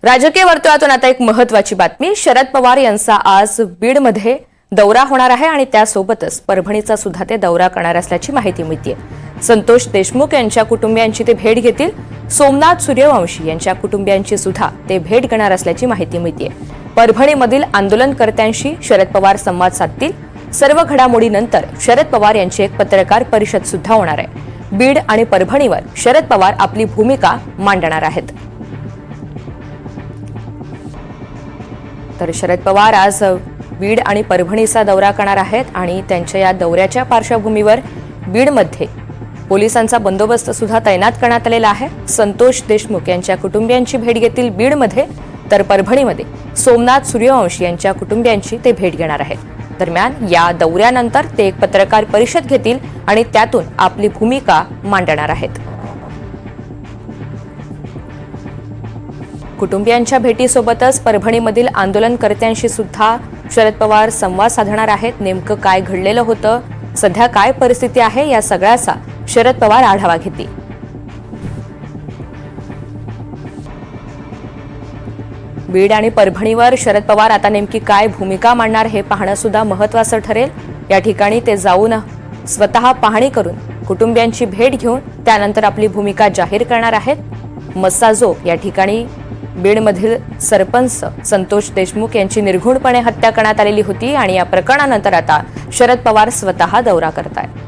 राजकीय वर्तुळातून आता एक महत्त्वाची बातमी. शरद पवार यांचा आज बीडमध्ये दौरा होणार आहे आणि त्यासोबतच परभणीचा सुद्धा ते दौरा करणार असल्याची माहिती मिळते. संतोष देशमुख यांच्या कुटुंबियांची ते भेट घेतील. सोमनाथ सूर्यवंशी यांच्या कुटुंबियांची सुद्धा ते भेट घेणार असल्याची माहिती मिळते. परभणीमधील आंदोलनकर्त्यांशी शरद पवार संवाद साधतील. सर्व घडामोडीनंतर शरद पवार यांची एक पत्रकार परिषद सुद्धा होणार आहे. बीड आणि परभणीवर शरद पवार आपली भूमिका मांडणार आहेत. तर शरद पवार आज बीड आणि परभणीचा दौरा करणार आहेत आणि त्यांच्या या दौऱ्याच्या पार्श्वभूमीवर बीडमध्ये पोलिसांचा बंदोबस्त सुद्धा तैनात करण्यात आलेला आहे. संतोष देशमुख यांच्या कुटुंबियांची भेट घेतील बीडमध्ये, तर परभणीमध्ये सोमनाथ सूर्यवंशी यांच्या कुटुंबियांची ते भेट घेणार आहेत. दरम्यान या दौऱ्यानंतर ते एक पत्रकार परिषद घेतील आणि त्यातून आपली भूमिका मांडणार आहेत. कुटुंबियांच्या भेटीसोबतच परभणीमधील आंदोलनकर्त्यांशी सुद्धा शरद पवार संवाद साधणार आहेत. नेमकं काय घडलेलं होतं, सध्या काय परिस्थिती आहे, या सगळ्याचा शरद पवार आढावा घेतील. बीड आणि परभणीवर शरद पवार आता नेमकी काय भूमिका मांडणार हे पाहणं सुद्धा महत्त्वाचं ठरेल. या ठिकाणी ते जाऊन स्वतः पाहणी करून कुटुंबियांची भेट घेऊन त्यानंतर आपली भूमिका जाहीर करणार आहेत. मस्साजोग या ठिकाणी बीडमधील सरपंच संतोष देशमुख यांची निर्घृणपणे हत्या करण्यात आलेली होती आणि या प्रकरणानंतर आता शरद पवार स्वतः दौरा करतायत.